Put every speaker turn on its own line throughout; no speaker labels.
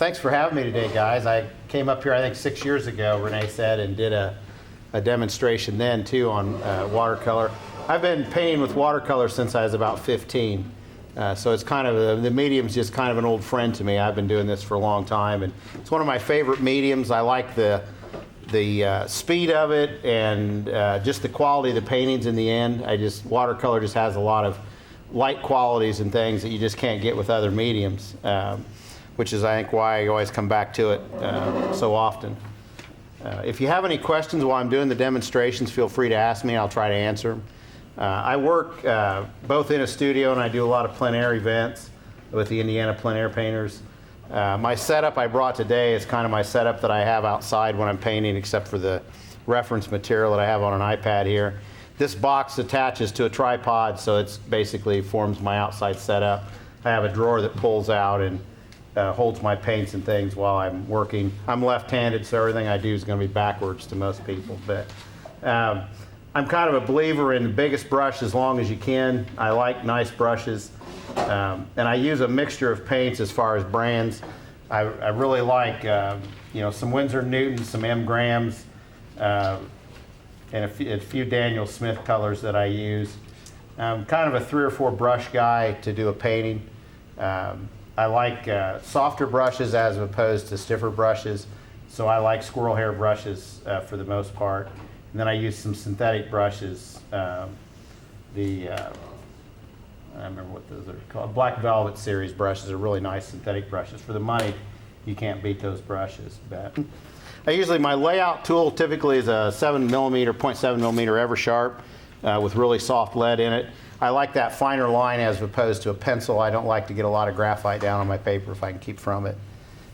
Thanks for having me today, guys. I came up here, I think 6 years ago, Renee said, and did a demonstration then too on watercolor. I've been painting with watercolor since I was about 15. So it's kind of, the medium's just kind of an old friend to me. I've been doing this for a long time, and it's one of my favorite mediums. I like the speed of it and just the quality of the paintings in the end. Watercolor just has a lot of light qualities and things that you just can't get with other mediums, which is, I think, why I always come back to it so often. If you have any questions while I'm doing the demonstrations, feel free to ask me. I'll try to answer them. I work both in a studio, and I do a lot of plein air events with the Indiana Plein Air Painters. My setup I brought today is kind of my setup that I have outside when I'm painting, except for the reference material that I have on an iPad here. This box attaches to a tripod, so it's basically forms my outside setup. I have a drawer that pulls out and holds my paints and things while I'm working. I'm left-handed, so everything I do is going to be backwards to most people. But I'm kind of a believer in the biggest brush as long as you can. I like nice brushes. And I use a mixture of paints as far as brands. I really like some Winsor Newtons, some M. Grahams, and a few Daniel Smith colors that I use. I'm kind of a 3 or 4 brush guy to do a painting. I like softer brushes as opposed to stiffer brushes, so I like squirrel hair brushes for the most part. And then I use some synthetic brushes. I remember what those are called. Black Velvet series brushes are really nice synthetic brushes. For the money, you can't beat those brushes. But my layout tool typically is a 7mm, 0.7mm Eversharp with really soft lead in it. I like that finer line as opposed to a pencil. I don't like to get a lot of graphite down on my paper if I can keep from it.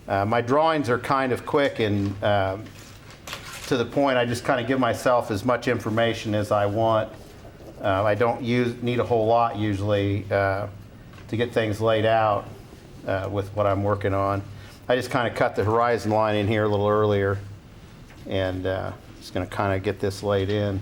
My drawings are kind of quick and to the point. I just kind of give myself as much information as I want. I don't need a whole lot usually to get things laid out with what I'm working on. I just kind of cut the horizon line in here a little earlier, and just going to kind of get this laid in.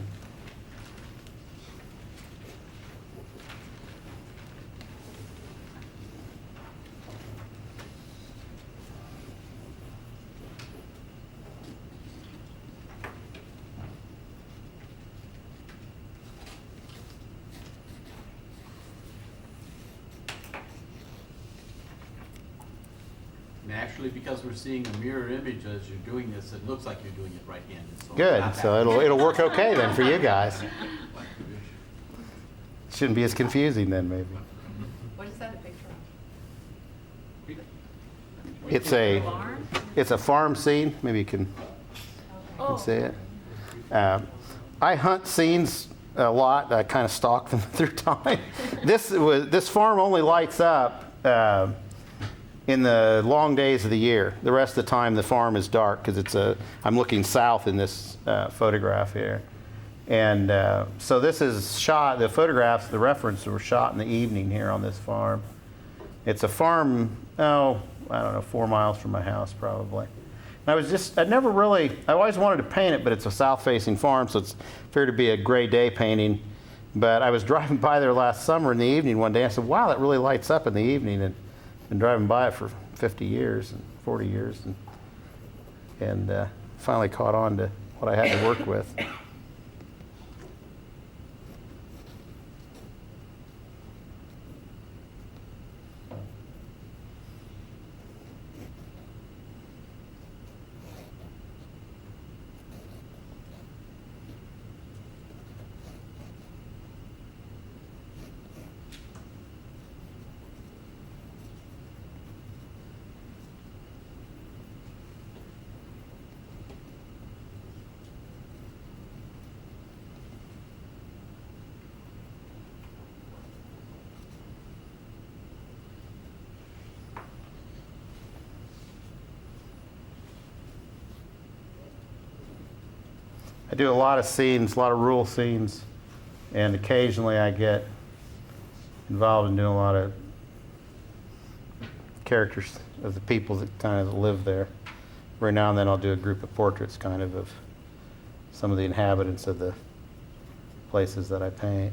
Actually, because we're seeing a mirror image as you're doing this, it looks like you're doing it right-handed. So
good. So it'll work okay then for you guys. Shouldn't be as confusing then, maybe.
What is that a picture of?
It's a farm scene. Maybe you can see it. I hunt scenes a lot. I kind of stalk them through time. This farm only lights up in the long days of the year. The rest of the time the farm is dark because I'm looking south in this photograph here. And so this is shot, the photographs, the reference were shot in the evening here on this farm. It's a farm, I don't know, 4 miles from my house probably. And I always wanted to paint it, but it's a south-facing farm, so it's fair to be a gray day painting. But I was driving by there last summer in the evening one day, and I said, wow, that really lights up in the evening. And been driving by it for 50 years and 40 years and finally caught on to what I had to work with. I do a lot of scenes, a lot of rural scenes, and occasionally I get involved in doing a lot of characters of the people that kind of live there. Every now and then I'll do a group of portraits kind of some of the inhabitants of the places that I paint.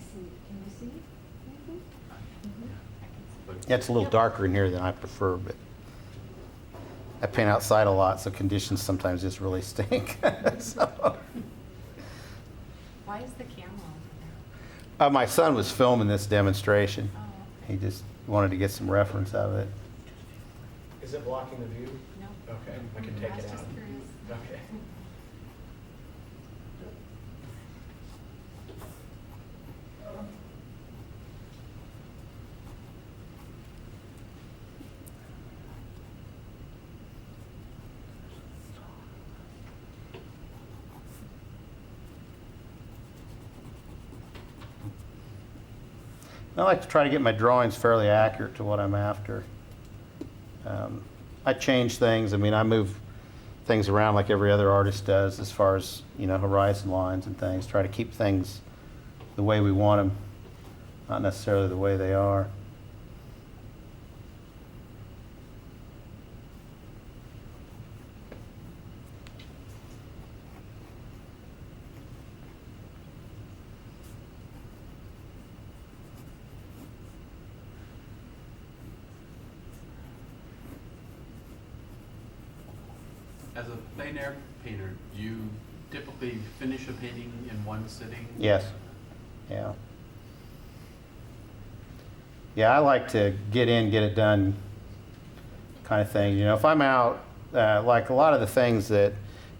Can you see? Maybe?
But
It's a little darker in here than I prefer, but I paint outside a lot, so conditions sometimes just really stink. So,
Why is the camera over there?
my son was filming this demonstration.
Oh,
He just wanted to get some reference out of it.
Is it blocking the view?
no.
Okay, I can
I
take
was
it out.
just curious.
Okay.
I like to try to get my drawings fairly accurate to what I'm after. I change things. I mean, I move things around like every other artist does as far as, horizon lines and things. Try to keep things the way we want them, not necessarily the way they are.
as a plein air painter, do you typically finish a painting in one sitting?
Yes. Yeah. Yeah, I like to get in, get it done kind of thing. If I'm out, like a lot of the things that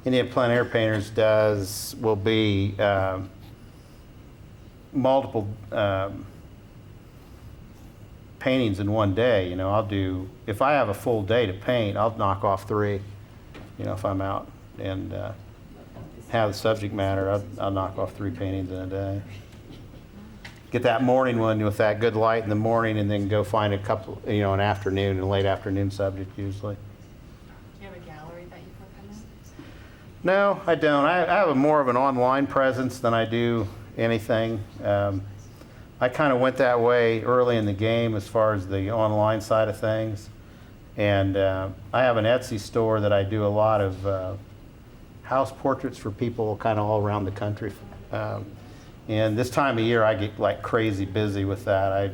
any of plein air painters does will be multiple paintings in one day. I'll do, if I have a full day to paint, I'll knock off 3. If I'm out and have the subject matter, I'll knock off 3 paintings in a day. Get that morning one with that good light in the morning, and then go find a couple, an afternoon and late afternoon subject usually.
Do you have a gallery that you put them in?
No, I don't. I have more of an online presence than I do anything. I kind of went that way early in the game as far as the online side of things. And I have an Etsy store that I do a lot of house portraits for people kind of all around the country. And this time of year, I get like crazy busy with that.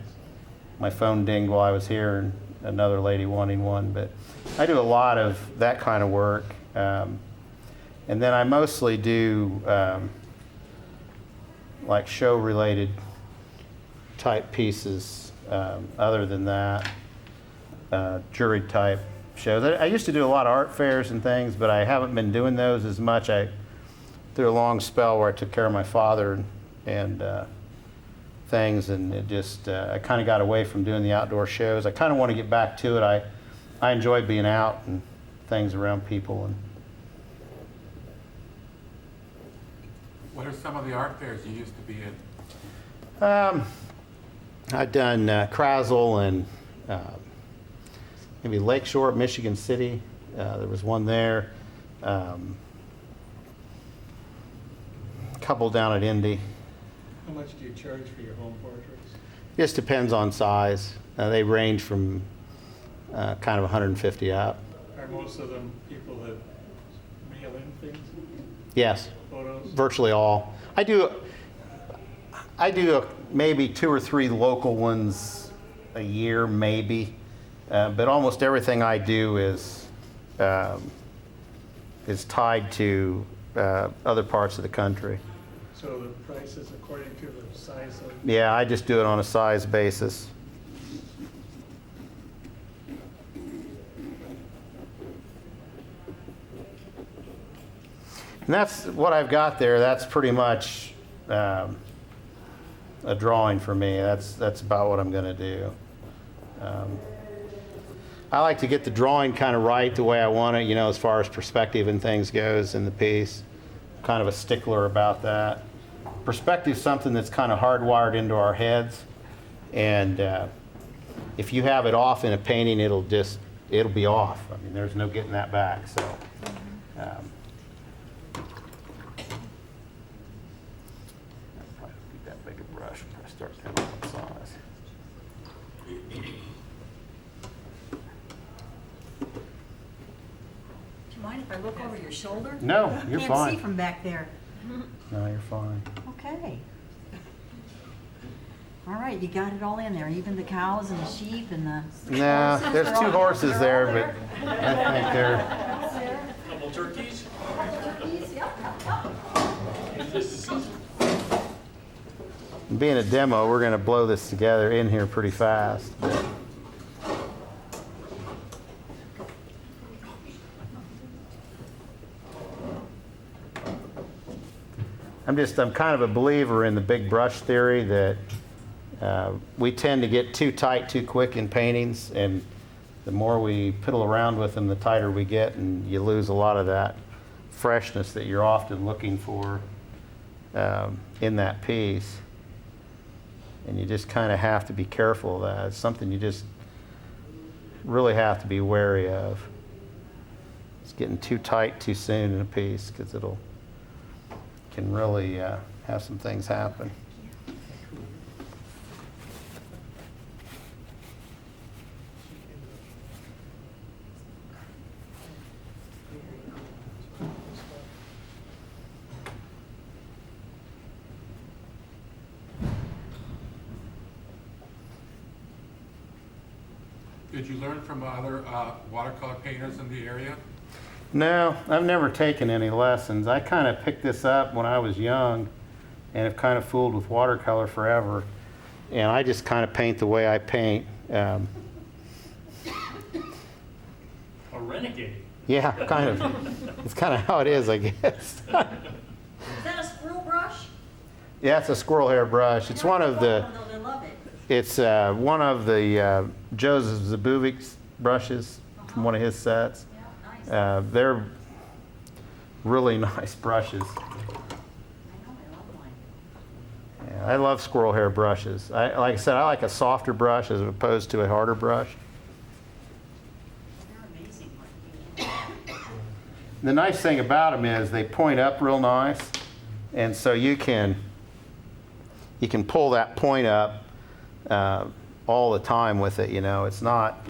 My phone dinged while I was here, and another lady wanting one. But I do a lot of that kind of work. And then I mostly do like show-related type pieces. Other than that, jury type shows. I used to do a lot of art fairs and things, but I haven't been doing those as much. I through a long spell where I took care of my father and things, and it just I kind of got away from doing the outdoor shows. I kind of want to get back to it. I enjoy being out and things around people. And
What are some of the art fairs you used to be in?
I've done Krazel and maybe Lakeshore at Michigan City. There was one there. A couple down at Indy.
How much do you charge for your home portraits?
Just depends on size. They range from kind of 150 up.
Are most of them people that mail in things,
Yes,
photos?
virtually all. I do maybe 2 or 3 local ones a year, maybe. But almost everything I do is tied to other parts of the country.
So the price is according to the size of,
Yeah, I just do it on a size basis. And that's what I've got there. That's pretty much a drawing for me. That's about what I'm going to do. I like to get the drawing kind of right the way I want it, as far as perspective and things goes in the piece. Kind of a stickler about that. Perspective is something that's kind of hardwired into our heads, and if you have it off in a painting, it'll be off. I mean, there's no getting that back. So, I'll probably need that bigger brush when I start counting on size.
Do you mind if I look over your shoulder?
No, you're
Can't
fine.
see from back there.
No, you're fine.
Okay. All right, you got it all in there, even the cows and the sheep and the...
No,
horses,
there's
they're
two
all-
horses
they're
there,
all
but I think they're,
Couple turkeys?
Turkeys, yep.
being a demo, we're gonna blow this together in here pretty fast. I'm kind of a believer in the big brush theory that we tend to get too tight too quick in paintings, and the more we piddle around with them, the tighter we get, and you lose a lot of that freshness that you're often looking for in that piece. And you just kind of have to be careful of that. It's something you just really have to be wary of. It's getting too tight too soon in a piece, because can really have some things happen.
Did you learn from other watercolor painters in the area?
No, I've never taken any lessons. I kind of picked this up when I was young and have kind of fooled with watercolor forever. And I just kind of paint the way I paint.
A renegade.
Yeah, kind of. It's kind of how it is, I guess.
Is that a squirrel brush?
Yeah, it's a squirrel hair brush. It's one of the,
I love it.
it's one of the Joeseph County brushes from one of his sets.
Yeah, nice.
They're really nice brushes.
I love mine.
Yeah, I love squirrel hair brushes. Like I said, I like a softer brush as opposed to a harder brush.
They're amazing.
The nice thing about them is they point up real nice, and so you can pull that point up all the time with it. You know, it's not.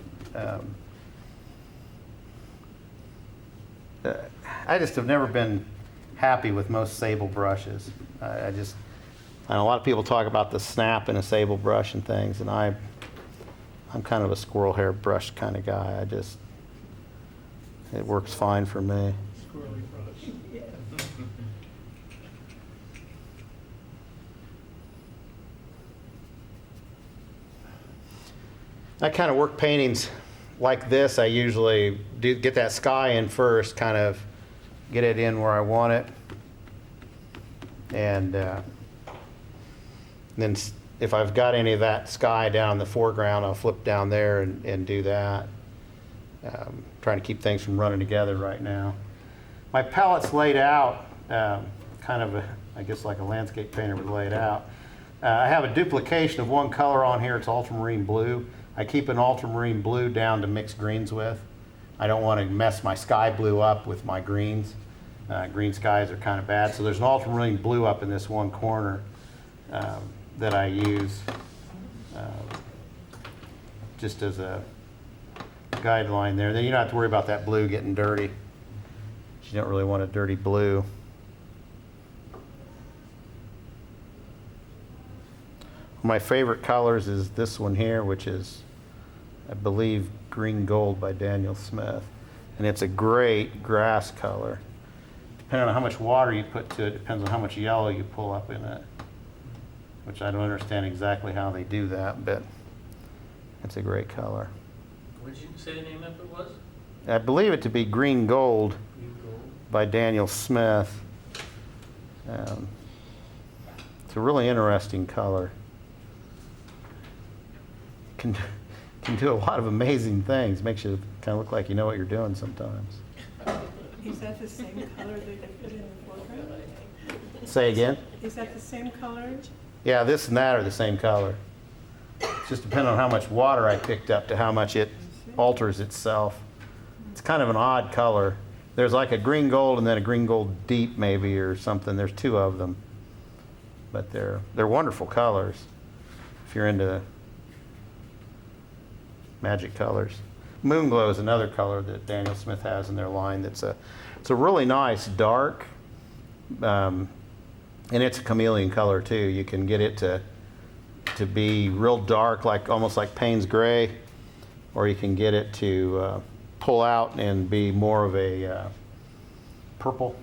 I just have never been happy with most sable brushes. I know a lot of people talk about the snap in a sable brush and things, and I'm kind of a squirrel hair brush kind of guy. It works fine for me.
Squirrely brush.
I kind of work paintings like this. I usually do get that sky in first, kind of get it in where I want it, and then if I've got any of that sky down in the foreground, I'll flip down there and do that. Trying to keep things from running together right now. My palette's laid out kind of, I guess like a landscape painter would lay it out. I have a duplication of one color on here. It's ultramarine blue. I keep an ultramarine blue down to mix greens with. I don't want to mess my sky blue up with my greens. Green skies are kind of bad. So there's an ultramarine blue up in this one corner that I use just as a guideline there. Then you don't have to worry about that blue getting dirty. You don't really want a dirty blue. My favorite colors is this one here, which is, I believe, Green Gold by Daniel Smith. And it's a great grass color. Depending on how much water you put to it, depends on how much yellow you pull up in it. Which I don't understand exactly how they do that, but it's a great color.
What did you say the name of it was?
I believe it to be Green Gold
Green gold.
by Daniel Smith. It's a really interesting color. Can do a lot of amazing things. Makes you kind of look like you know what you're doing sometimes.
Is that the same color that you put in the foreground?
Say again?
Is that the same color?
Yeah, this and that are the same color. It's just depending on how much water I picked up to how much it alters itself. It's kind of an odd color. There's like a green gold and then a green gold deep maybe or something. There's two of them. But they're wonderful colors if you're into magic colors. Moonglow is another color that Daniel Smith has in their line. It's a really nice dark, and it's a chameleon color too. You can get it to to be real dark, like almost like Payne's gray, or you can get it to pull out and be more of a purple.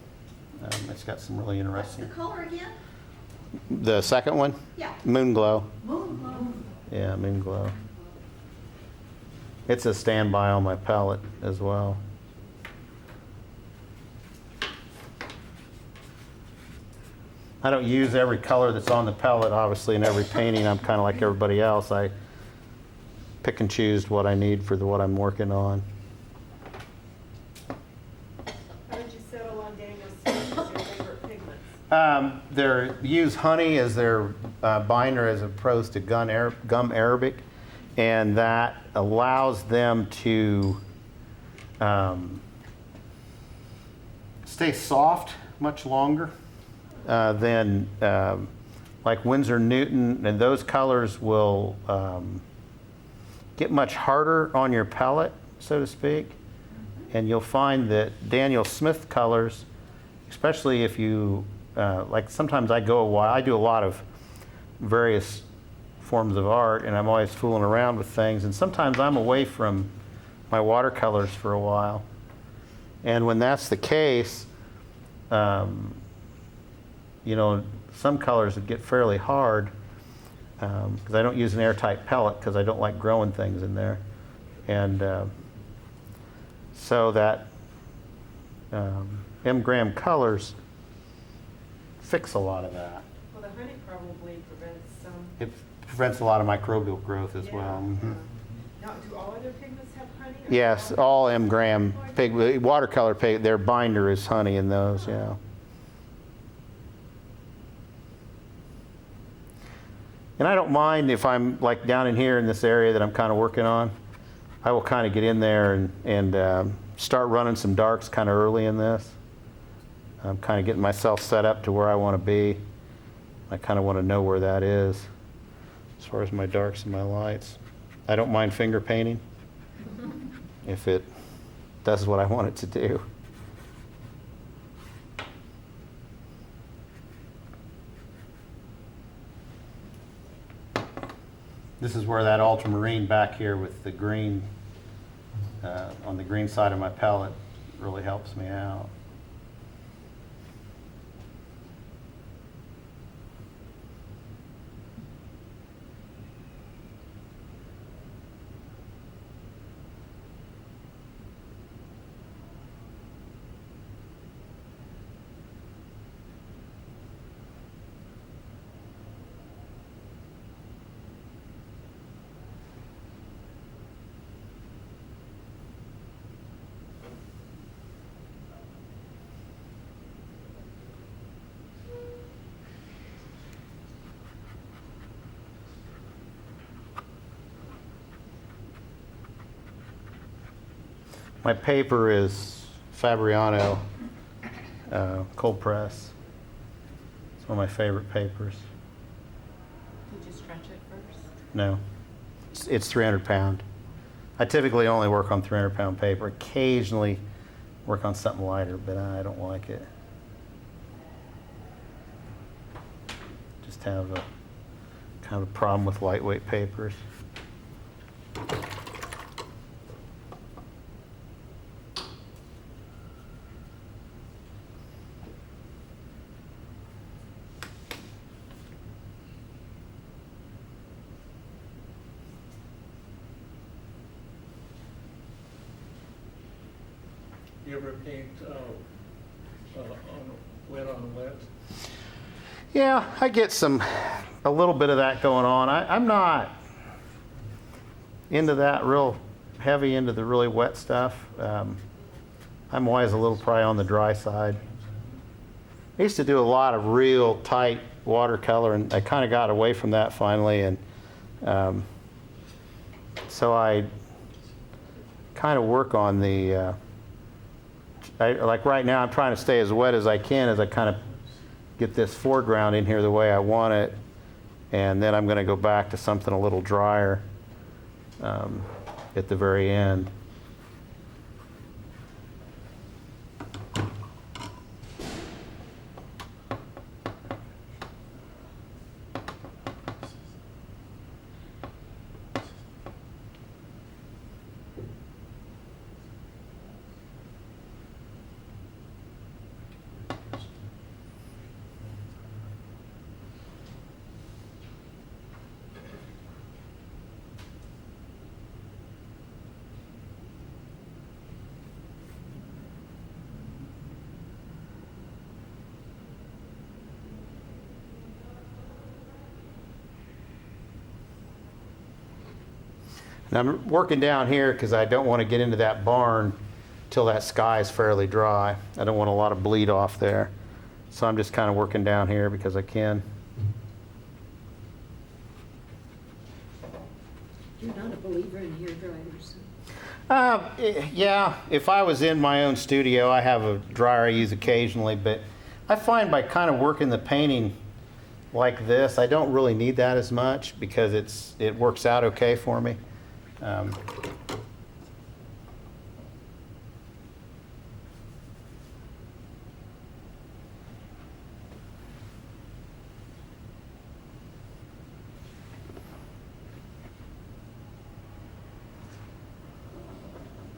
It's got some really
What's the
interesting.
color again?
The second one?
Yeah.
Moon Glow.
Moon glow.
Yeah, Moon Glow. It's a standby on my palette as well. I don't use every color that's on the palette, obviously, in every painting. I'm kind of like everybody else. I pick and choose what I need for what I'm working on.
How did you settle on Daniel Smith as your favorite pigments?
They use honey as their binder as opposed to gum Arabic, and that allows them to stay soft much longer than like Winsor Newton, and those colors will get much harder on your palette, so to speak. And you'll find that Daniel Smith colors, especially if you like, sometimes I do a lot of various forms of art, and I'm always fooling around with things, and sometimes I'm away from my watercolors for a while. And when that's the case, you know, some colors would get fairly hard because I don't use an airtight pellet because I don't like growing things in there. And so that M-gram colors fix a lot of that.
Well, the honey probably prevents some.
It prevents a lot of microbial growth as well. Mhm.
Now, do all other pigments have honey? or
Yes, all M-gram watercolor their binder is honey in those, yeah. And I don't mind if I'm like down in here in this area that I'm kind of working on. I will kind of get in there and start running some darks kind of early in this. I'm kind of getting myself set up to where I want to be. I kind of want to know where that is as far as my darks and my lights. I don't mind finger painting if it does what I want it to do. This is where that ultramarine back here with the green, on the green side of my palette really helps me out. My paper is Fabriano cold press. It's one of my favorite papers.
Did you stretch it first?
No, it's 300 pound. I typically only work on 300 pound paper. Occasionally work on something lighter, but I don't like it. Just have a kind of a problem with lightweight papers.
You ever paint on wet?
Yeah, I get a little bit of that going on. I'm not into that real heavy, into the really wet stuff. I'm always a little probably on the dry side. I used to do a lot of real tight watercolor, and I kind of got away from that finally. And so I kind of work on the, like right now I'm trying to stay as wet as I can as I kind of get this foreground in here the way I want it. And then I'm going to go back to something a little drier at the very end. And I'm working down here because I don't want to get into that barn till that sky is fairly dry. I don't want a lot of bleed off there. So I'm just kind of working down here because I can.
You're not a believer in hair dryers.
Yeah, if I was in my own studio, I have a dryer I use occasionally, but I find by kind of working the painting like this, I don't really need that as much because it works out okay for me.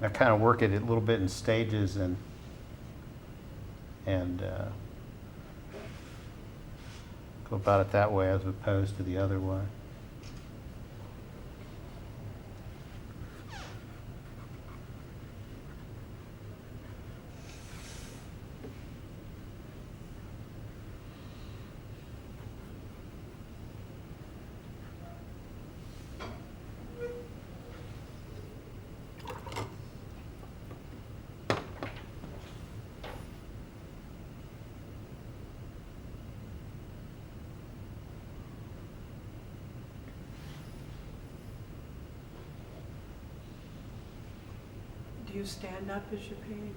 I kind of work it a little bit in stages and go about it that way as opposed to the other way.
Do you stand up as you're painting?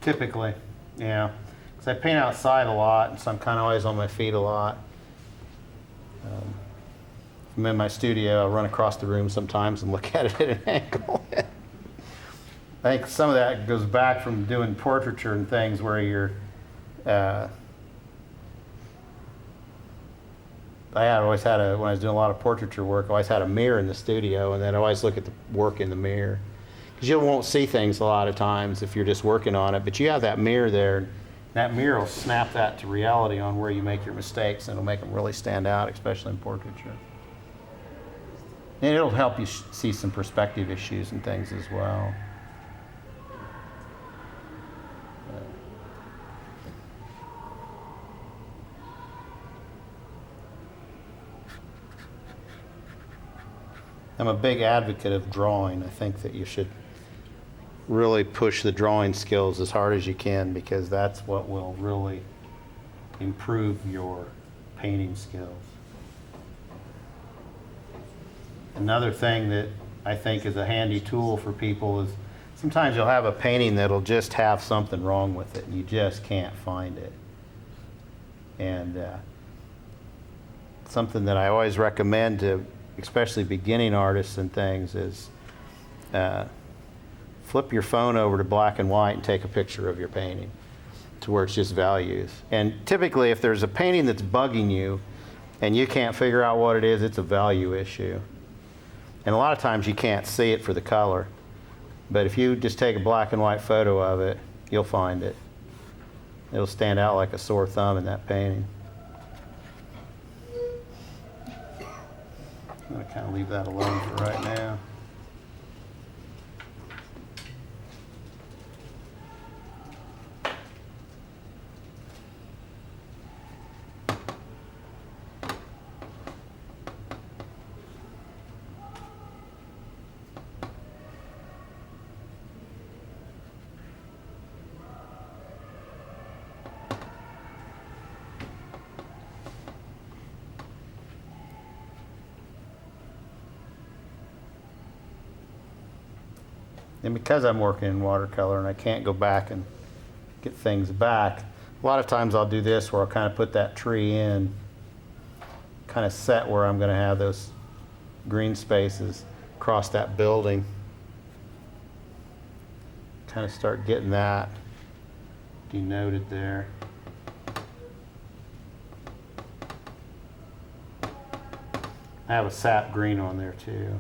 Typically, yeah. Because I paint outside a lot, and so I'm kind of always on my feet a lot. If I'm in my studio, I'll run across the room sometimes and look at it at an angle. I think some of that goes back from doing portraiture and things where you're, I always had when I was doing a lot of portraiture work, I always had a mirror in the studio, and then I always look at the work in the mirror. Because you won't see things a lot of times if you're just working on it, but you have that mirror there, and that mirror will snap that to reality on where you make your mistakes, and it'll make them really stand out, especially in portraiture. And it'll help you see some perspective issues and things as well. I'm a big advocate of drawing. I think that you should really push the drawing skills as hard as you can because that's what will really improve your painting skills. Another thing that I think is a handy tool for people is sometimes you'll have a painting that'll just have something wrong with it and you just can't find it. And something that I always recommend to especially beginning artists and things is flip your phone over to black and white and take a picture of your painting to where it's just values. And typically if there's a painting that's bugging you and you can't figure out what it is, it's a value issue. And a lot of times you can't see it for the color. But if you just take a black and white photo of it, you'll find it. It'll stand out like a sore thumb in that painting. I'm going to kind of leave that alone for right now. And because I'm working in watercolor and I can't go back and get things back, a lot of times I'll do this where I'll kind of put that tree in, kind of set where I'm going to have those green spaces across that building. Kind of start getting that denoted there. I have a sap green on there too.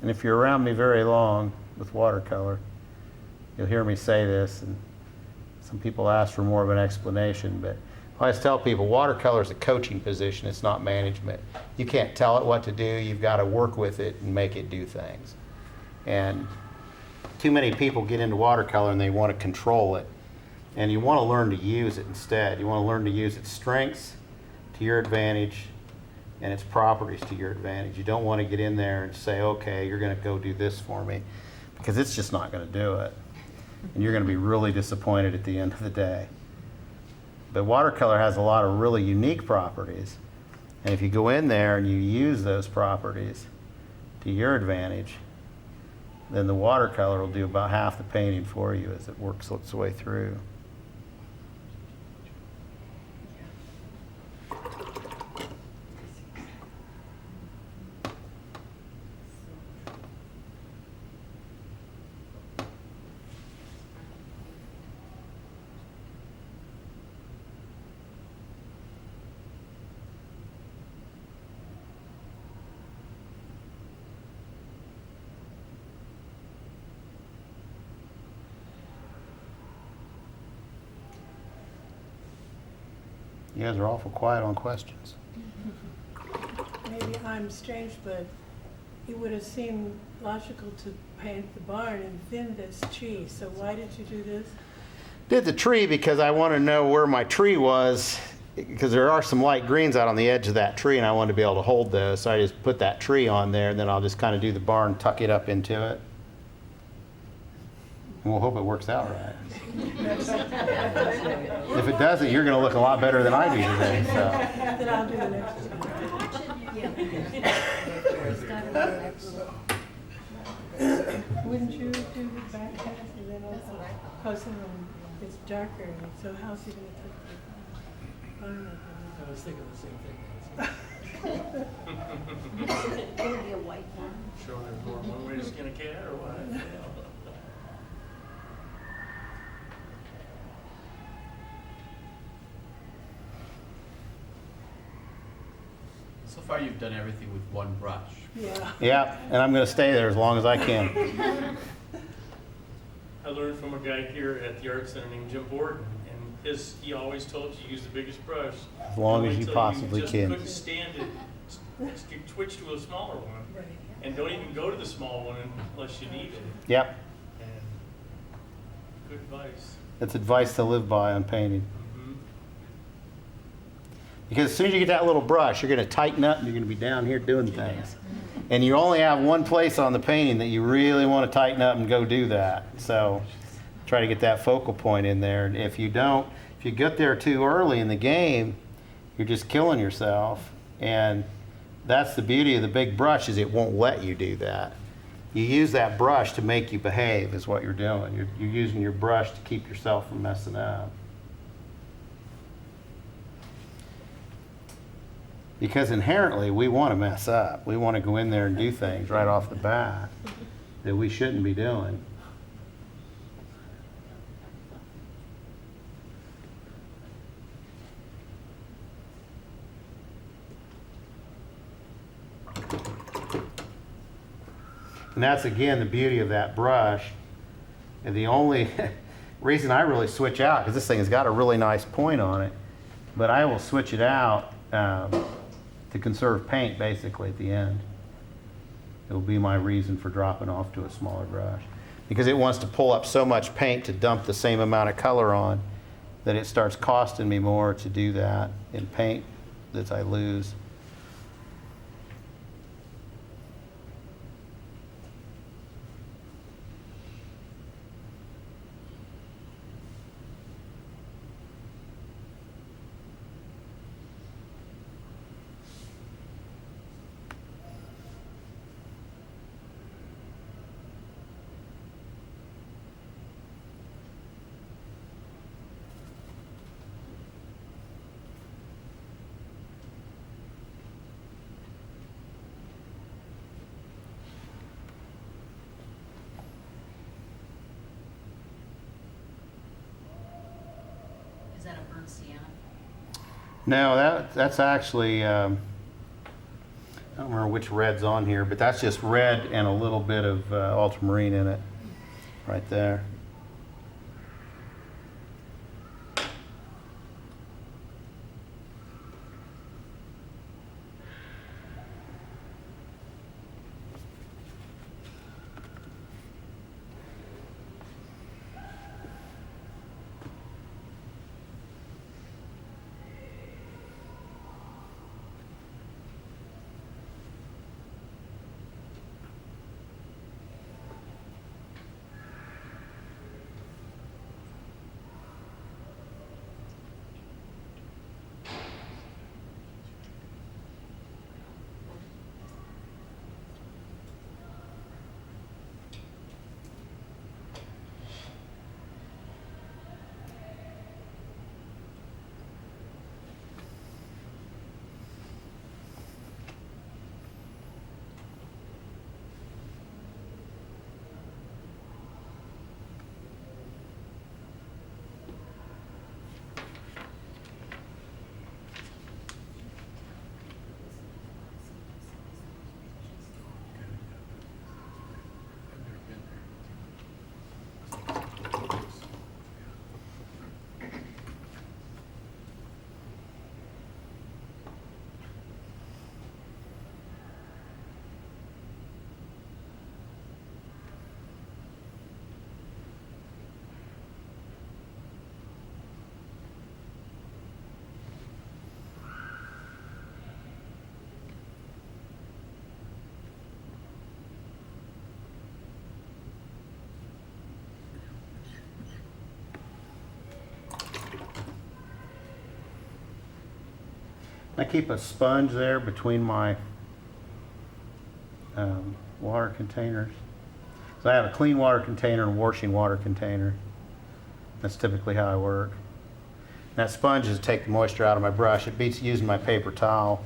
And if you're around me very long with watercolor, you'll hear me say this, and some people ask for more of an explanation, but I always tell people watercolor is a coaching position, it's not management. You can't tell it what to do, you've got to work with it and make it do things. And too many people get into watercolor and they want to control it. And you want to learn to use it instead. You want to learn to use its strengths to your advantage and its properties to your advantage. You don't want to get in there and say, okay, you're going to go do this for me, because it's just not going to do it. And you're going to be really disappointed at the end of the day. But watercolor has a lot of really unique properties. And if you go in there and you use those properties to your advantage, then the watercolor will do about half the painting for you as it works its way through. You guys are awful quiet on questions.
Maybe I'm strange, but it would have seemed logical to paint the barn and thin this tree. So why did you do this?
Did the tree because I want to know where my tree was, because there are some light greens out on the edge of that tree and I wanted to be able to hold those. So I just put that tree on there, and then I'll just kind of do the barn, tuck it up into it. And we'll hope it works out right. If it doesn't, you're going to look a lot better than I do today. So.
Then I'll do the next one. Wouldn't you do the back half and then also, because it's darker, so how's he going to take the barn up?
I was thinking the same thing.
It'll be a white one.
Showing her more one way to skin a cat or what?
So far, you've done everything with one brush.
Yeah.
Yeah, and I'm going to stay there as long as I can.
I learned from a guy here at the art center named Jim Borden, and he always told you use the biggest brush.
As long as you
Until
possibly
just
can.
couldn't stand it. Twitch to a smaller one,
Right.
and don't even go to the small one unless you need it.
Yep,
And good advice.
that's advice to live by on painting.
Mhm.
Because as soon as you get that little brush, you're going to tighten up and you're going to be down here doing things. And you only have one place on the painting that you really want to tighten up and go do that. So try to get that focal point in there. And if you don't, if you get there too early in the game, you're just killing yourself. And that's the beauty of the big brush, is it won't let you do that. You use that brush to make you behave is what you're doing. You're using your brush to keep yourself from messing up. Because inherently, we want to mess up. We want to go in there and do things right off the bat that we shouldn't be doing. And that's, again, the beauty of that brush. And the only reason I really switch out, because this thing has got a really nice point on it, but I will switch it out to conserve paint, basically, at the end. It will be my reason for dropping off to a smaller brush. Because it wants to pull up so much paint to dump the same amount of color on that it starts costing me more to do that in paint that I lose.
Is that a burnt sienna?
No, that's actually, I don't remember which red's on here, but that's just red and a little bit of ultramarine in it, right there. I keep a sponge there between my water containers. So I have a clean water container and a washing water container. That's typically how I work. That sponge is to take the moisture out of my brush. It beats using my paper towel.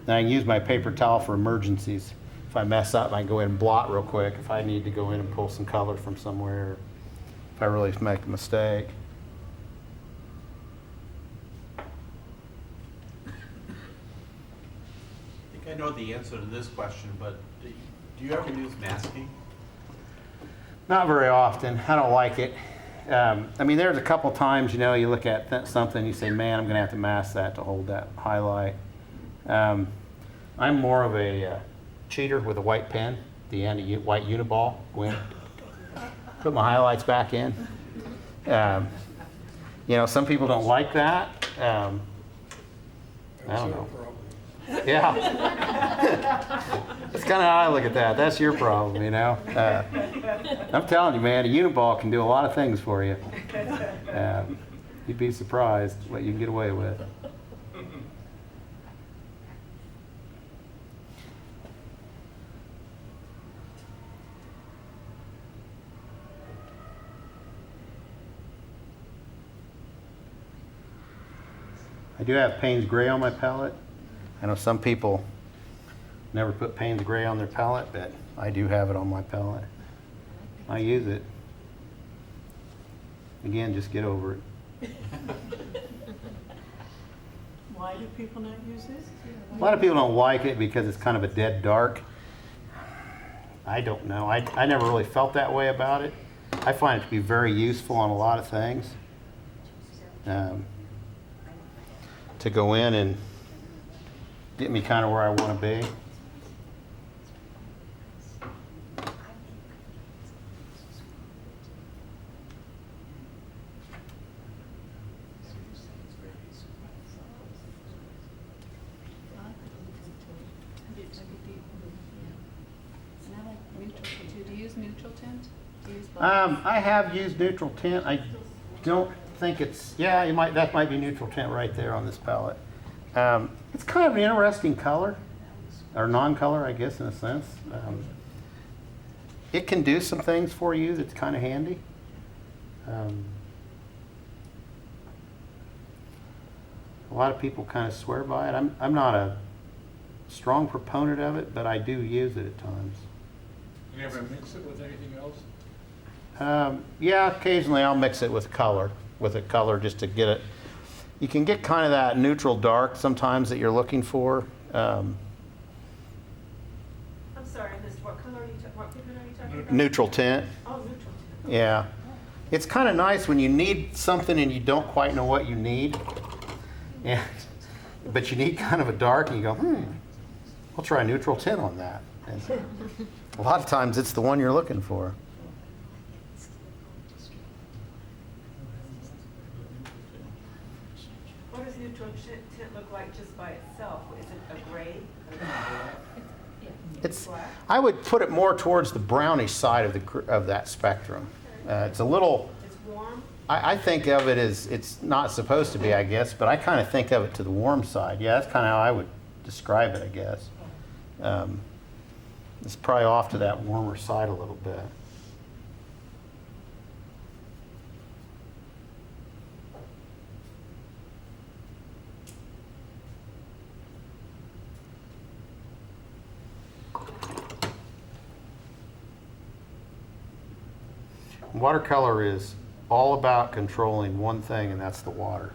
And I can use my paper towel for emergencies. If I mess up, I can go in and blot real quick if I need to go in and pull some color from somewhere, if I really make a mistake.
I think I know the answer to this question, but do you ever use masking?
Not very often. I don't like it. I mean, there's a couple times, you know, you look at something and you say, man, I'm going to have to mask that to hold that highlight. I'm more of a cheater with a white pen, the end of white uniball. Go in, put my highlights back in. You know, some people don't like that. I don't know. Yeah. That's kind of how I look at that. That's your problem, you know. I'm telling you, man, a uniball can do a lot of things for you. You'd be surprised what you can get away with. I do have Payne's Gray on my palette. I know some people never put Payne's Gray on their palette, but I do have it on my palette. I use it. Again, just get over it.
Why do people not use this?
A lot of people don't like it because it's kind of a dead dark. I don't know. I never really felt that way about it. I find it to be very useful on a lot of things. To go in and get me kind of where I want to be.
And I like neutral too. Do you use neutral tint? Do you use both?
I have used neutral tint. I don't think it's, yeah, that might be neutral tint right there on this palette. It's kind of an interesting color, or non-color, I guess, in a sense. It can do some things for you that's kind of handy. A lot of people kind of swear by it. I'm not a strong proponent of it, but I do use it at times.
You ever mix it with anything else?
Yeah, occasionally I'll mix it with color just to get it. You can get kind of that neutral dark sometimes that you're looking for.
I'm sorry, I missed. What color are you what pigment are you talking about?
Neutral tint.
Oh, neutral tint.
Yeah. It's kind of nice when you need something and you don't quite know what you need. Yeah. But you need kind of a dark and you go, I'll try neutral tint on that. And a lot of times it's the one you're looking for.
What does neutral tint look like just by itself? Is it a gray?
It's, I would put it more towards the brownish side of that spectrum. It's a little,
It's warm?
I think of it as, it's not supposed to be, I guess, but I kind of think of it to the warm side. Yeah, that's kind of how I would describe it, I guess. It's probably off to that warmer side a little bit. Watercolor is all about controlling one thing, and that's the water.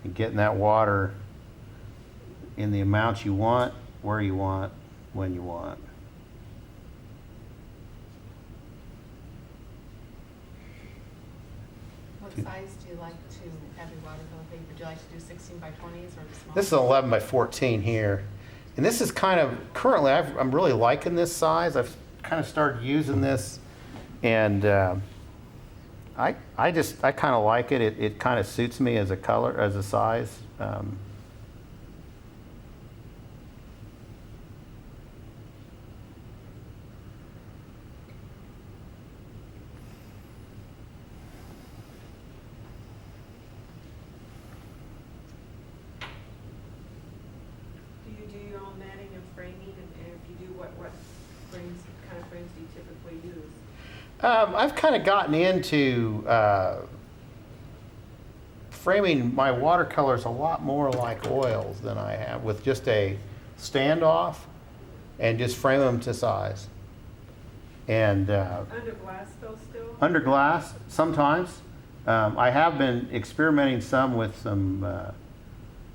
And getting that water in the amounts you want, where you want, when you want.
What size do you like to have your watercolor paper? Do you like to do 16 by 20s or small?
This is 11 by 14 here. And this is kind of, currently I'm really liking this size. I've kind of started using this, and I kind of like it. It kind of suits me as a color, as a size.
typically use?
I've kind of gotten into framing my watercolors a lot more like oils than I have, with just a standoff and just frame them to size. And
Under glass though still?
under glass, sometimes. I have been experimenting some with some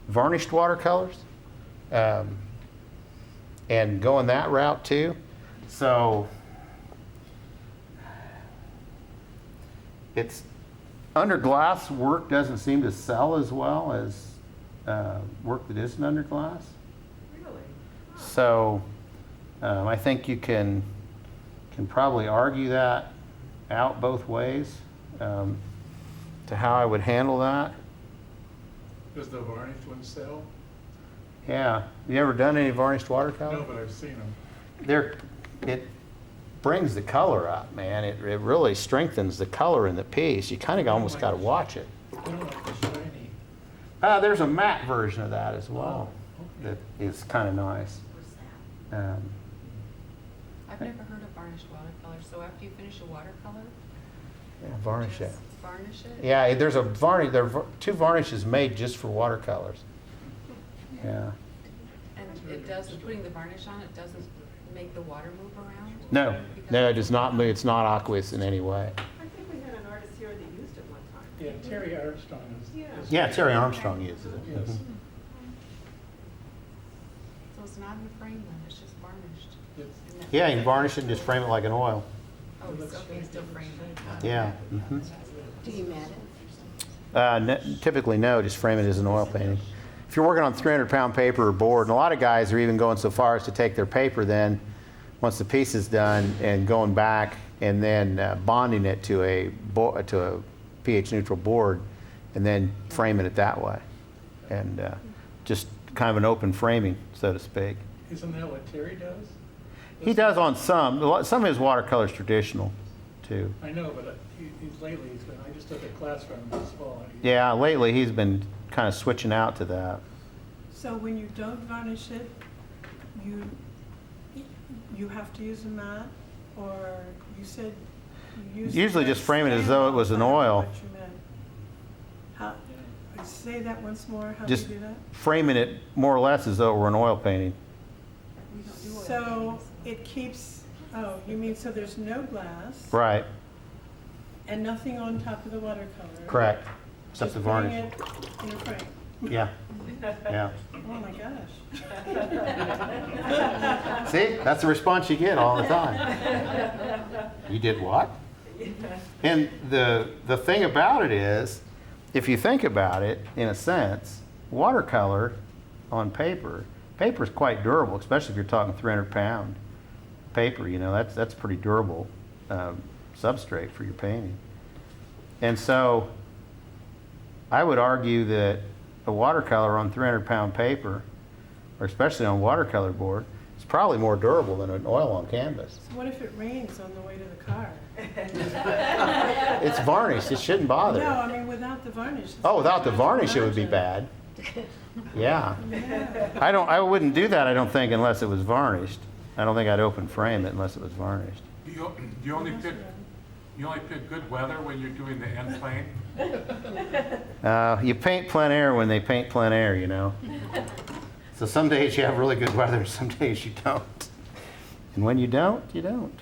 varnished watercolors and going that route too. So it's under glass work doesn't seem to sell as well as work that isn't under glass.
Really?
So I think you can probably argue that out both ways to how I would handle that.
Does the varnished one sell?
Yeah. You ever done any varnished watercolor?
No, but I've seen them.
It brings the color up, man. It really strengthens the color in the piece. You kind of almost got to watch it.
I don't like the shiny.
There's a matte version of that as well
Oh, okay.
that is kind of nice.
I've never heard of varnished watercolor, so after you finish a watercolor,
Yeah, varnish it.
just varnish it?
Yeah, there's a varnish. There are two varnishes made just for watercolors. Yeah.
And it doesn't, putting the varnish on it doesn't make the water move around?
No, no, it does not. It's not aqueous in any way.
I think we had an artist here that used it one time.
Yeah, Terry Armstrong is.
Yeah.
Yeah, Terry Armstrong uses it.
Yes.
Mhm.
So it's not in a frame then, it's just varnished?
It's-
And that-
Yeah, you can varnish it and just frame it like an oil.
Oh, it's okay, it's still framed.
Yeah. Mhm.
Do you mat it?
Typically, no, just frame it as an oil painting. If you're working on 300-pound paper or board, and a lot of guys are even going so far as to take their paper then, once the piece is done, and going back and then bonding it to a pH-neutral board, and then framing it that way. And just kind of an open framing, so to speak.
Isn't that what Terry does?
He does on some. Some of his watercolors traditional, too.
I know, but he's lately, I just took a class from him this fall.
Yeah, lately he's been kind of switching out to that.
So when you don't varnish it, you have to use a mat, or you said you use.
Usually
the
just frame it as though it was an
standoff, I don't know
oil.
what you meant. How, say that once more, how do you
Just
do that?
framing it more or less as though it were an oil painting.
So it keeps, oh, you mean so there's no glass?
Right,
And nothing on top of the watercolor?
correct, except the
Just putting
varnish.
it in a frame?
Yeah, yeah.
Oh, my gosh.
See, that's the response you get all the time. You did what? And the thing about it is, if you think about it, in a sense, watercolor on paper's quite durable, especially if you're talking 300-pound paper. You know, that's pretty durable substrate for your painting. And so I would argue that a watercolor on 300-pound paper, or especially on watercolor board, is probably more durable than an oil on canvas.
So what if it rains on the way to the car?
It's varnished, it shouldn't bother.
No, I mean, without the varnish. it's
Oh, without the
hard to
varnish, it would be
imagine.
bad. Yeah.
Yeah.
I wouldn't do that, I don't think, unless it was varnished. I don't think I'd open frame it unless it was varnished.
You only pick good weather when you're doing the end plane?
You paint plein air when they paint plein air, you know. So some days you have really good weather, some days you don't. And when you don't, you don't.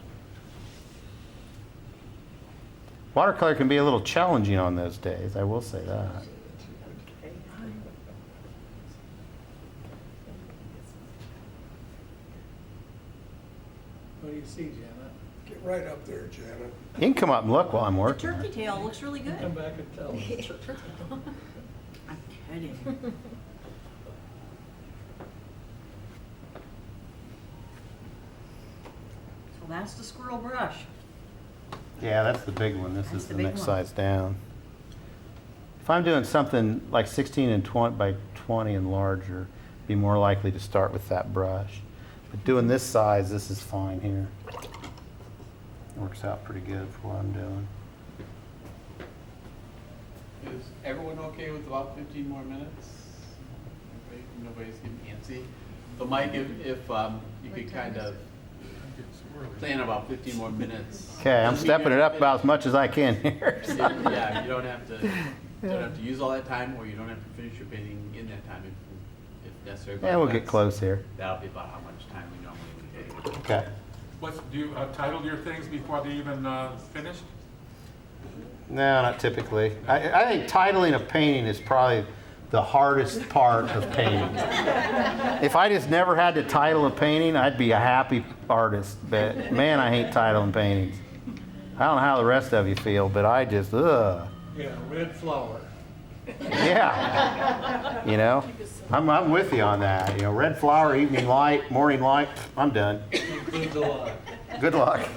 Watercolor can be a little challenging on those days, I will say that.
What do you see, Janet?
Get right up there, Janet.
You can come up and look while I'm
The
working.
turkey tail looks really good.
Come back and tell us.
I'm kidding. So that's the squirrel brush.
Yeah, that's the big one. This
That's
is
the
the
big
next
one.
size down. If I'm doing something like 16 and 20 by 20 and larger, be more likely to start with that brush. But doing this size, this is fine here. Works out pretty good for what I'm doing.
Is everyone okay with about 15 more minutes? Nobody's getting antsy? So Mike, if you
What
could
time
kind
is
of
it?
Stay in about 15 more minutes.
Okay, I'm stepping it up about as much as I can here.
Yeah, you don't have to use all that time, or you don't have to finish your painting in that time if necessary.
Yeah, we'll get
That's-
close here.
That'll be about how much time we normally would take.
Okay.
Do you title your things before they even finished?
No, not typically. I think titling a painting is probably the hardest part of painting. If I just never had to title a painting, I'd be a happy artist. But man, I hate titling paintings. I don't know how the rest of you feel, but I just, ugh.
Yeah, red flower.
Yeah. You know, I'm with you on that. You know, red flower, evening light, morning light, I'm done.
Good luck.
Good luck.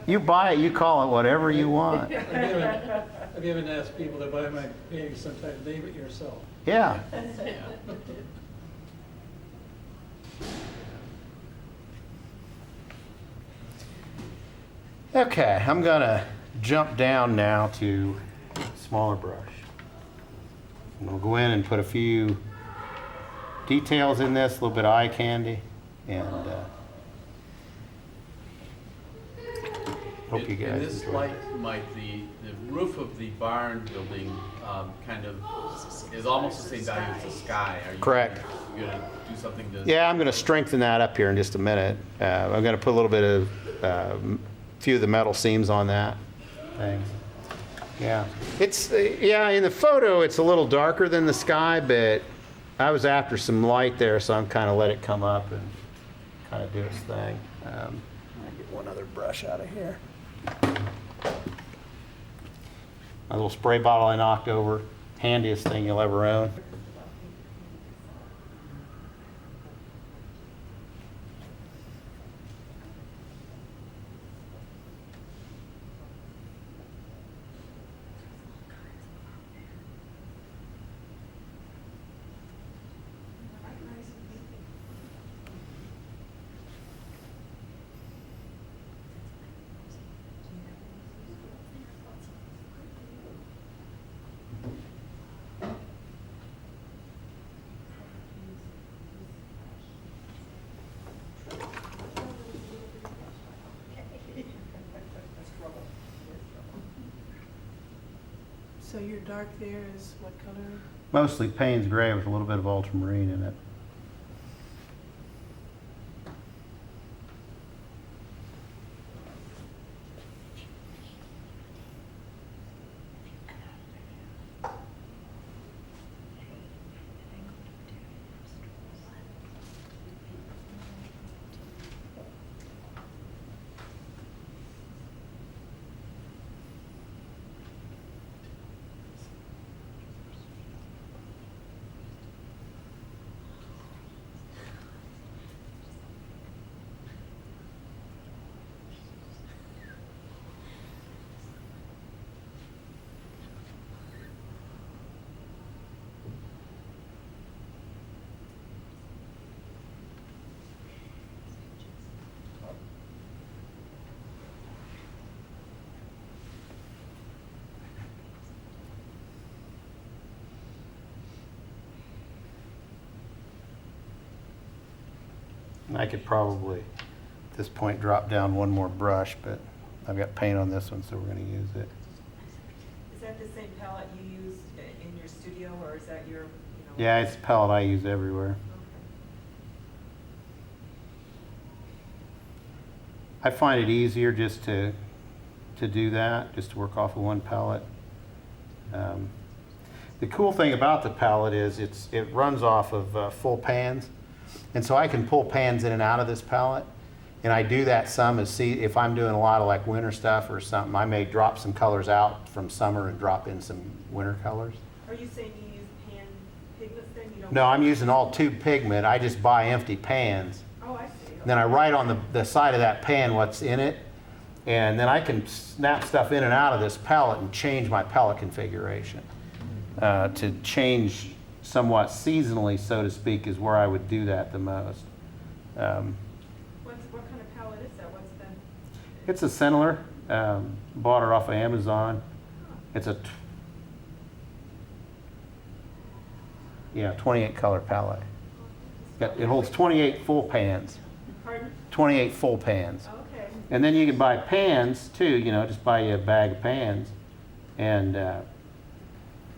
You buy it, you call it whatever you want.
I've even asked people to buy my paintings, sometimes name it yourself.
Yeah. Okay, I'm gonna jump down now to smaller brush. I'm gonna go in and put a few details in this, a little bit of eye candy, and hope you
In
guys
this
enjoy it.
light, Mike, the roof of the barn building kind of is almost the same value as the sky. Are you
Correct.
You're gonna do something to?
Yeah, I'm going to strengthen that up here in just a minute. I'm going to put a little bit of, few of the metal seams on that thing. Yeah. It's, yeah, in the photo, it's a little darker than the sky, but I was after some light there, so I'm kind of let it come up and kind of do its thing. I'll get one other brush out of here. A little spray bottle I knocked over. Handiest thing you'll ever own.
So your dark there is what color?
Mostly Payne's gray with a little bit of ultramarine in it. And I could probably, at this point, drop down one more brush, but I've got paint on this one, so we're going to use it.
Is that the same palette you use in your studio, or is that your, you know?
Yeah, it's a palette I use everywhere.
Okay.
I find it easier just to do that, just to work off of one palette. The cool thing about the palette is it runs off of full pans, and so I can pull pans in and out of this palette. And I do that some if I'm doing a lot of like winter stuff or something, I may drop some colors out from summer and drop in some winter colors.
Are you saying you use pan pigments then? You don't?
No, I'm using all tube pigment. I just buy empty pans.
Oh, I see.
And then I write on the side of that pan what's in it, and then I can snap stuff in and out of this palette and change my palette configuration. To change somewhat seasonally, so to speak, is where I would do that the most.
What kind of palette is that? What's the?
It's a Sennler. Bought it off of Amazon. It's a 28 color palette. It holds 28 full pans.
Pardon?
28 full pans.
Okay.
And then you can buy pans too, you know, just buy you a bag of pans. And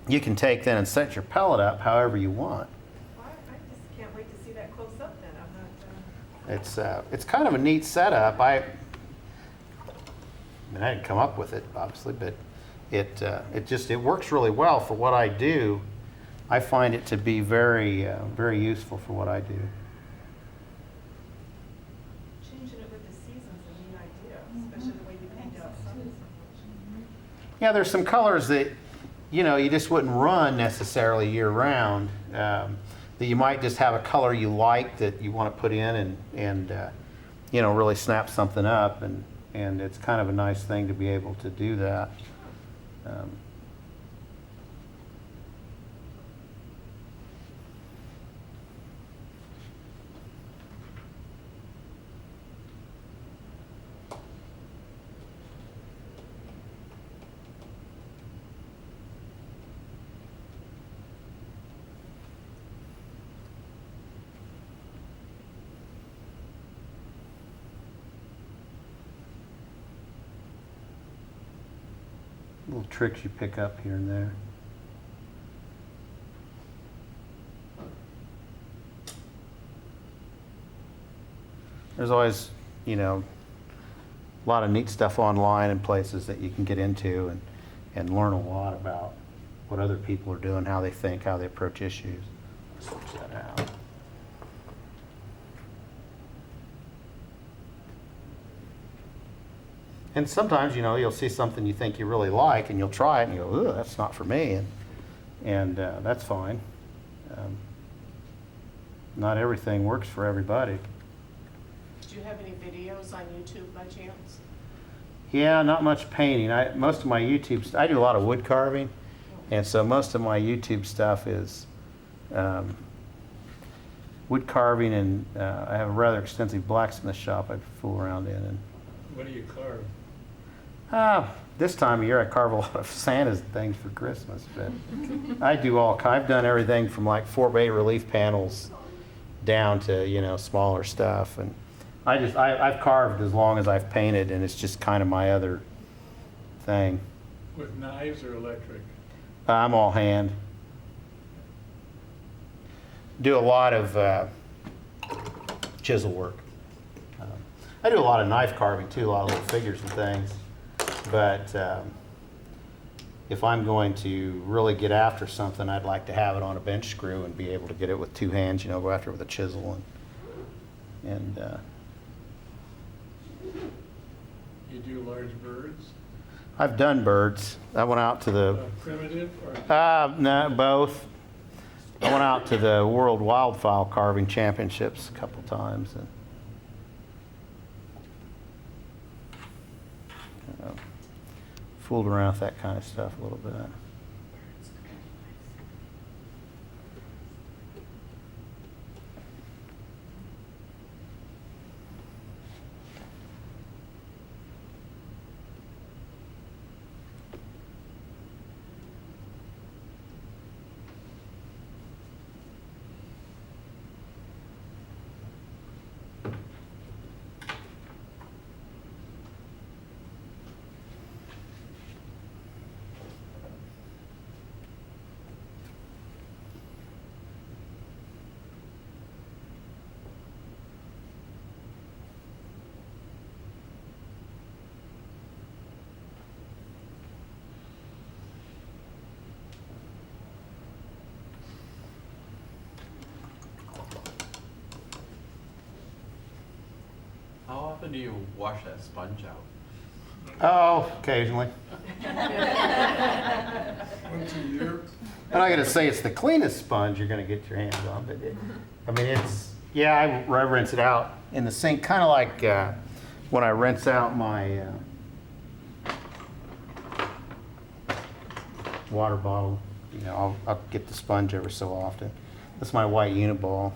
you can take then and set your pellet up however you want.
Well, I just can't wait to see that close up then. I'm not,
It's kind of a neat setup. I mean, I didn't come up with it, obviously, but it works really well for what I do. I find it to be very useful for what I do.
changing it with the seasons is a neat idea, especially the way you paint outside.
Yeah, there's some colors that, you know, you just wouldn't run necessarily year round. That you might just have a color you like that you want to put in and you know, really snap something up, and it's kind of a nice thing to be able to do that. Little tricks you pick up here and there. There's always, you know, a lot of neat stuff online and places that you can get into and learn a lot about what other people are doing, how they think, how they approach issues. Switch that out. And sometimes, you know, you'll see something you think you really like, and you'll try it, and you go, "Ugh, that's not for me," and that's fine. Not everything works for everybody.
Do you have any videos on YouTube by chance?
Yeah, not much painting. Most of my YouTube, I do a lot of wood carving, and so most of my YouTube stuff is wood carving, and I have a rather extensive blacksmith shop I fool around in. And
What do you carve?
this time of year, I carve a lot of Santa's things for Christmas, but I do I've done everything from like 4x8 relief panels down to, you know, smaller stuff, and I've carved as long as I've painted, and it's just kind of my other thing.
With knives or electric?
I'm all hand. Do a lot of chisel work. I do a lot of knife carving too, a lot of little figures and things. But if I'm going to really get after something, I'd like to have it on a bench screw and be able to get it with two hands, you know, go after it with a chisel. And
You do large birds?
I've done birds. I went out to the
Primitive or?
no, both. I went out to the World Wildfowl Carving Championships a couple times, and fooled around with that kind of stuff a little bit.
How often do you wash that sponge out?
Oh, occasionally.
Once a year?
I'm not going to say it's the cleanest sponge you're going to get your hands on, but I mean, I rinse it out in the sink, kind of like when I rinse out my water bottle. You know, I'll get the sponge every so often. That's my white Uniball.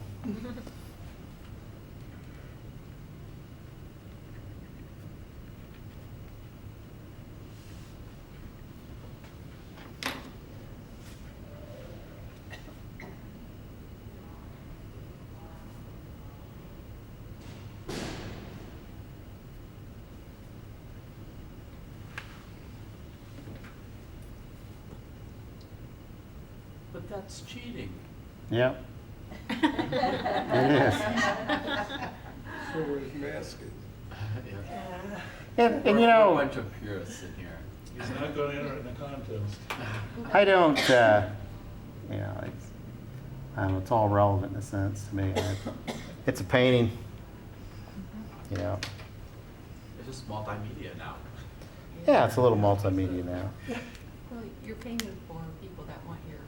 that's cheating.
Yeah. It is.
So where's masking?
And you
We're a
know,
bunch of purists in here.
He's not going to enter in the contest.
I don't, you know, I don't know, it's all relevant in a sense to me. It's a painting, you know.
It's just multimedia now.
Yeah, it's a little multimedia now.
Well, you're painting for people that want your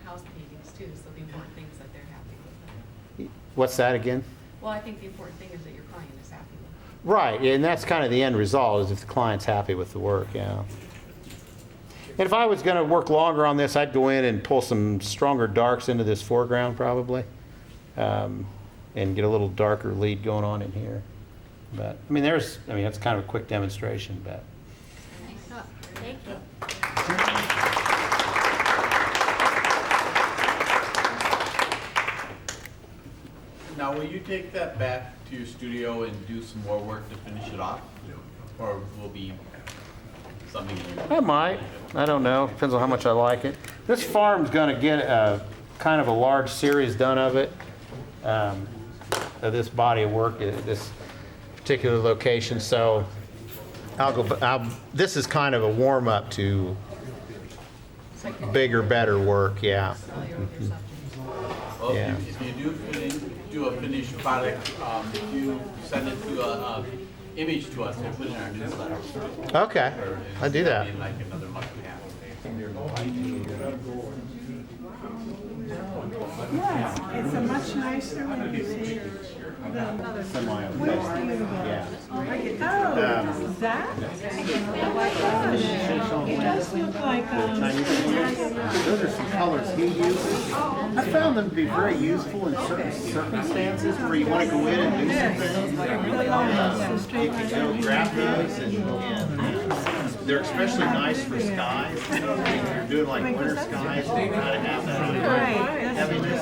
house paintings too, so the important thing is that they're happy with it.
What's that again?
Well, I think the important thing is that your client is happy with it.
Right, and that's kind of the end result, is if the client's happy with the work, yeah. And if I was going to work longer on this, I'd go in and pull some stronger darks into this foreground probably, and get a little darker lead going on in here. But, I mean, that's kind of a quick demonstration, but.
Thank you.
Now, will you take that back to your studio and do some more work to finish it off? Or will be something you...
I might. I don't know. Depends on how much I like it. This farm's going to get a kind of a large series done of it, of this body of work at this particular location. So this is kind of a warm up to bigger, better work. Yeah.
Well,
Yeah.
if you do a finished product, if you send it to a image to us and put it in our newsletter.
Okay. I'll do that.
In like another month and a half.
Yes, it's a much nicer one, you see. Where's the other one?
Yeah.
Oh, that? It does look like,
Those are some colors he uses. I found them to be very useful in certain circumstances where you want to go in and do something. You can go grab those and they're especially nice for skies. If you're doing like winter skies, you kind of have that heaviness.